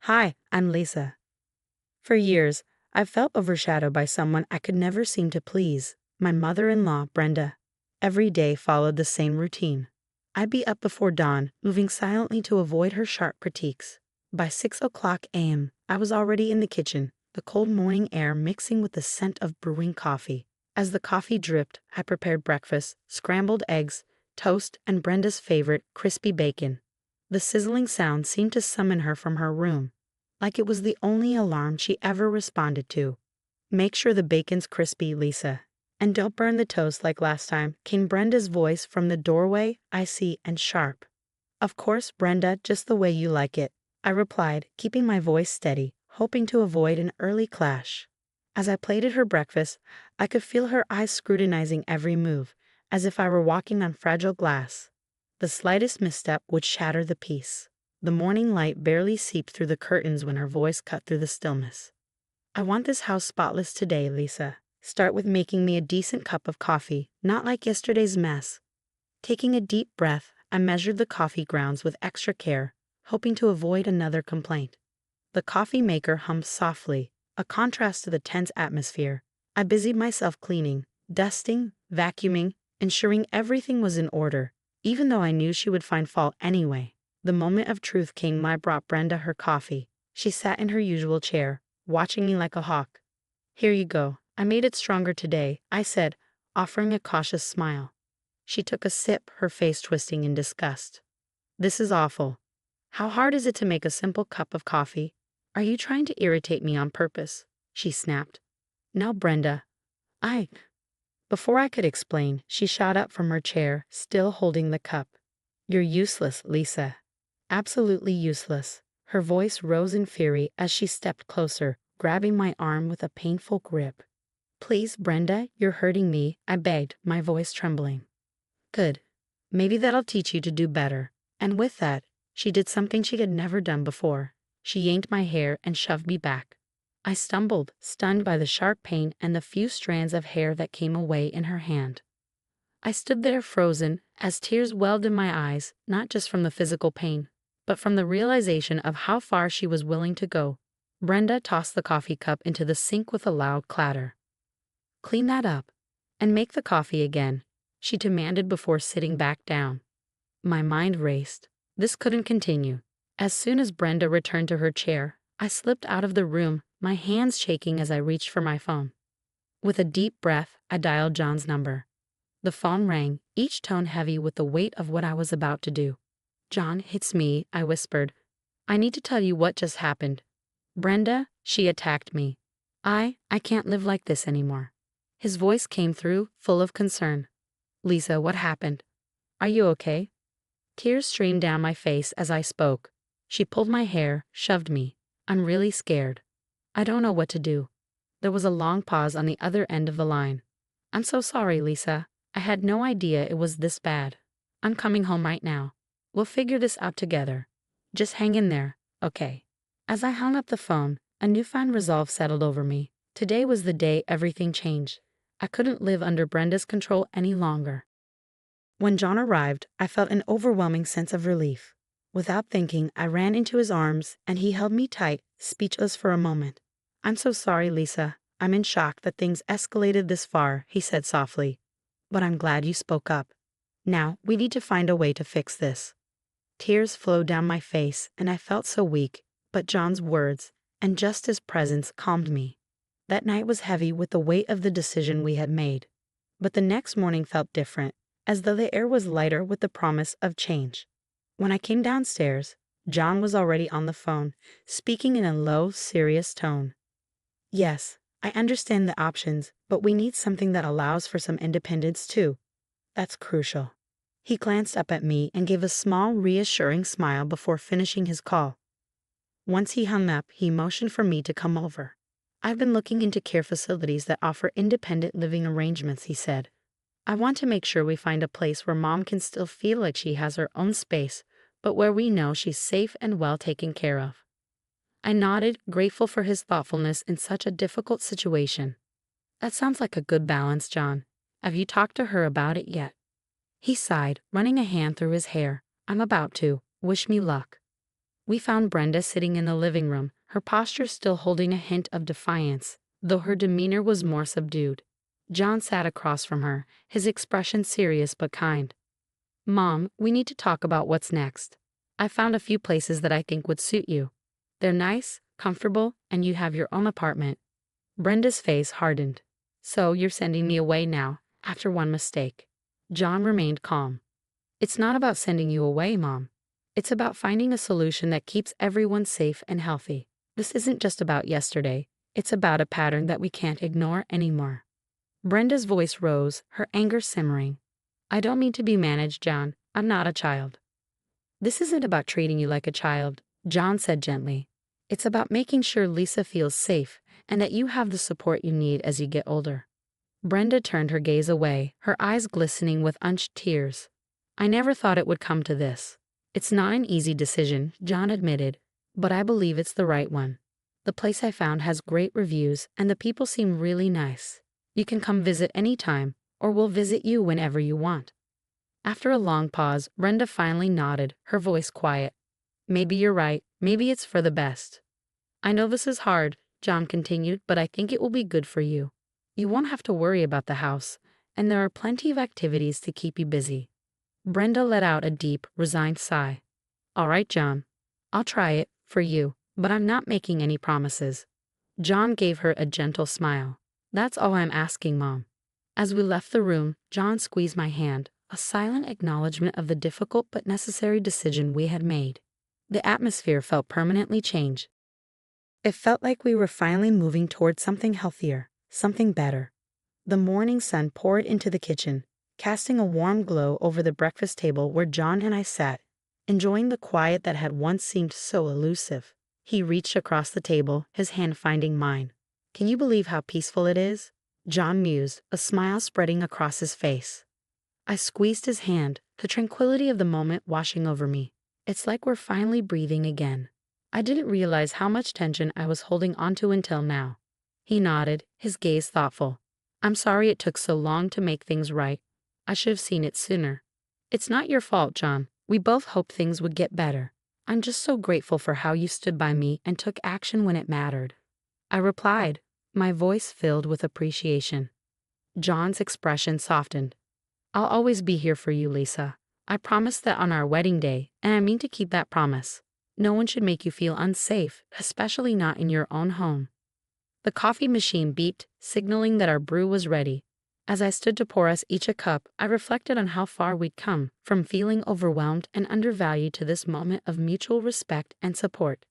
Hi, I'm Lisa. For years, I've felt overshadowed by someone I could never seem to please, my mother-in-law, Brenda. Every day followed the same routine. I'd be up before dawn, moving silently to avoid her sharp critiques. By 6 o'clock a.m., I was already in the kitchen, the cold morning air mixing with the scent of brewing coffee. As the coffee dripped, I prepared breakfast, scrambled eggs, toast, and Brenda's favorite, crispy bacon. The sizzling sound seemed to summon her from her room, like it was the only alarm she ever responded to. "Make sure the bacon's crispy, Lisa. And don't burn the toast like last time," came Brenda's voice from the doorway, icy and sharp. "Of course, Brenda, just the way you like it," I replied, keeping my voice steady, hoping to avoid an early clash. As I plated her breakfast, I could feel her eyes scrutinizing every move, as if I were walking on fragile glass. The slightest misstep would shatter the peace. The morning light barely seeped through the curtains when her voice cut through the stillness. "I want this house spotless today, Lisa. Start with making me a decent cup of coffee, not like yesterday's mess." Taking a deep breath, I measured the coffee grounds with extra care, hoping to avoid another complaint. The coffee maker hummed softly, a contrast to the tense atmosphere. I busied myself cleaning, dusting, vacuuming, ensuring everything was in order, even though I knew she would find fault anyway. The moment of truth came when I brought Brenda her coffee. She sat in her usual chair, watching me like a hawk. "Here you go. I made it stronger today," I said, offering a cautious smile. She took a sip, her face twisting in disgust. "This is awful. How hard is it to make a simple cup of coffee? Are you trying to irritate me on purpose?" she snapped. "No, Brenda. I..." Before I could explain, she shot up from her chair, still holding the cup. "You're useless, Lisa. Absolutely useless." Her voice rose in fury as she stepped closer, grabbing my arm with a painful grip. "Please, Brenda, you're hurting me," I begged, my voice trembling. "Good. Maybe that'll teach you to do better." And with that, she did something she had never done before. She yanked my hair and shoved me back. I stumbled, stunned by the sharp pain and the few strands of hair that came away in her hand. I stood there frozen, as tears welled in my eyes, not just from the physical pain, but from the realization of how far she was willing to go. Brenda tossed the coffee cup into the sink with a loud clatter. "Clean that up, and make the coffee again," she demanded before sitting back down. My mind raced. This couldn't continue. As soon as Brenda returned to her chair, I slipped out of the room, my hands shaking as I reached for my phone. With a deep breath, I dialed John's number. The phone rang, each tone heavy with the weight of what I was about to do. "John, it's me," I whispered. "I need to tell you what just happened." "Brenda," she attacked me. I can't live like this anymore." His voice came through, full of concern. "Lisa, what happened? Are you okay?" Tears streamed down my face as I spoke. She pulled my hair, shoved me. "I'm really scared. I don't know what to do." There was a long pause on the other end of the line. "I'm so sorry, Lisa. I had no idea it was this bad. I'm coming home right now. We'll figure this out together. Just hang in there, okay?" As I hung up the phone, a newfound resolve settled over me. Today was the day everything changed. I couldn't live under Brenda's control any longer. When John arrived, I felt an overwhelming sense of relief. Without thinking, I ran into his arms, and he held me tight, speechless for a moment. "I'm so sorry, Lisa. I'm in shock that things escalated this far," he said softly. "But I'm glad you spoke up. Now, we need to find a way to fix this." Tears flowed down my face, and I felt so weak, but John's words, and just his presence, calmed me. That night was heavy with the weight of the decision we had made. But the next morning felt different, as though the air was lighter with the promise of change. When I came downstairs, John was already on the phone, speaking in a low, serious tone. "Yes, I understand the options, but we need something that allows for some independence too. That's crucial." He glanced up at me and gave a small, reassuring smile before finishing his call. Once he hung up, he motioned for me to come over. "I've been looking into care facilities that offer independent living arrangements," he said. "I want to make sure we find a place where Mom can still feel like she has her own space, but where we know she's safe and well taken care of." I nodded, grateful for his thoughtfulness in such a difficult situation. "That sounds like a good balance, John. Have you talked to her about it yet?" He sighed, running a hand through his hair. "I'm about to. Wish me luck." We found Brenda sitting in the living room, her posture still holding a hint of defiance, though her demeanor was more subdued. John sat across from her, his expression serious but kind. "Mom, we need to talk about what's next. I found a few places that I think would suit you. They're nice, comfortable, and you have your own apartment." Brenda's face hardened. "So you're sending me away now, after one mistake?" John remained calm. "It's not about sending you away, Mom. It's about finding a solution that keeps everyone safe and healthy. This isn't just about yesterday. It's about a pattern that we can't ignore anymore." Brenda's voice rose, her anger simmering. "I don't mean to be managed, John. I'm not a child." "This isn't about treating you like a child," John said gently. "It's about making sure Lisa feels safe and that you have the support you need as you get older." Brenda turned her gaze away, her eyes glistening with unshed tears. "I never thought it would come to this. It's not an easy decision," John admitted, "but I believe it's the right one. The place I found has great reviews and the people seem really nice. You can come visit anytime, or we'll visit you whenever you want." After a long pause, Brenda finally nodded, her voice quiet. "Maybe you're right. Maybe it's for the best." "I know this is hard," John continued, "but I think it will be good for you. You won't have to worry about the house, and there are plenty of activities to keep you busy." Brenda let out a deep, resigned sigh. "All right, John. I'll try it, for you, but I'm not making any promises." John gave her a gentle smile. "That's all I'm asking, Mom." As we left the room, John squeezed my hand, a silent acknowledgement of the difficult but necessary decision we had made. The atmosphere felt permanently changed. It felt like we were finally moving toward something healthier, something better. The morning sun poured into the kitchen, casting a warm glow over the breakfast table where John and I sat, enjoying the quiet that had once seemed so elusive. He reached across the table, his hand finding mine. "Can you believe how peaceful it is?" John mused, a smile spreading across his face. I squeezed his hand, the tranquility of the moment washing over me. "It's like we're finally breathing again." I didn't realize how much tension I was holding onto until now. He nodded, his gaze thoughtful. "I'm sorry it took so long to make things right. I should have seen it sooner." "It's not your fault, John. We both hoped things would get better. I'm just so grateful for how you stood by me and took action when it mattered," I replied, my voice filled with appreciation. John's expression softened. "I'll always be here for you, Lisa. I promised that on our wedding day, and I mean to keep that promise. No one should make you feel unsafe, especially not in your own home." The coffee machine beeped, signaling that our brew was ready. As I stood to pour us each a cup, I reflected on how far we'd come, from feeling overwhelmed and undervalued to this moment of mutual respect and support.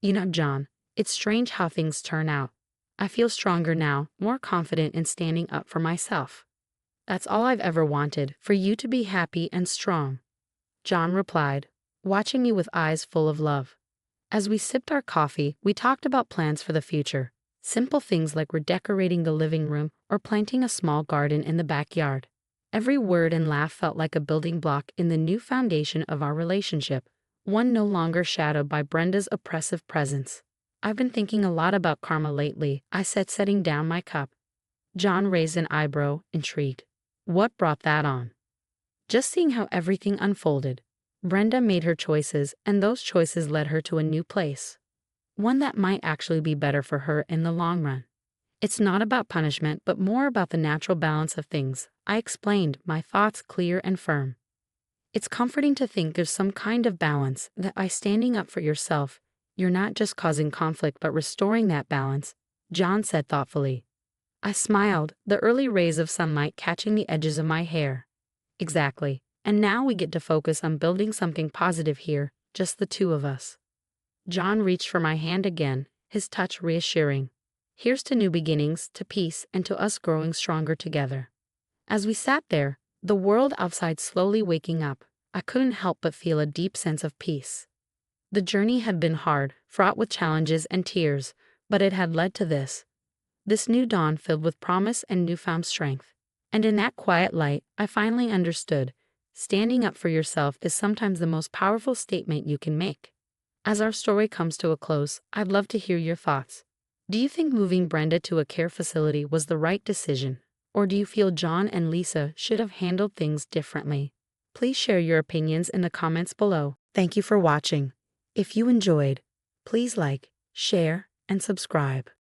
"You know, John, it's strange how things turn out. I feel stronger now, more confident in standing up for myself." "That's all I've ever wanted, for you to be happy and strong," John replied, watching me with eyes full of love. As we sipped our coffee, we talked about plans for the future. Simple things like redecorating the living room or planting a small garden in the backyard. Every word and laugh felt like a building block in the new foundation of our relationship, one no longer shadowed by Brenda's oppressive presence. "I've been thinking a lot about karma lately," I said, setting down my cup. John raised an eyebrow, intrigued. "What brought that on?" "Just seeing how everything unfolded. Brenda made her choices, and those choices led her to a new place. One that might actually be better for her in the long run. It's not about punishment, but more about the natural balance of things," I explained, my thoughts clear and firm. "It's comforting to think there's some kind of balance, that by standing up for yourself, you're not just causing conflict but restoring that balance," John said thoughtfully. I smiled, the early rays of sunlight catching the edges of my hair. "Exactly. And now we get to focus on building something positive here, just the two of us." John reached for my hand again, his touch reassuring. "Here's to new beginnings, to peace, and to us growing stronger together." As we sat there, the world outside slowly waking up, I couldn't help but feel a deep sense of peace. The journey had been hard, fraught with challenges and tears, but it had led to this new dawn filled with promise and newfound strength. And in that quiet light, I finally understood. Standing up for yourself is sometimes the most powerful statement you can make. As our story comes to a close, I'd love to hear your thoughts. Do you think moving Brenda to a care facility was the right decision? Or do you feel John and Lisa should have handled things differently? Please share your opinions in the comments below. Thank you for watching. If you enjoyed, please like, share, and subscribe.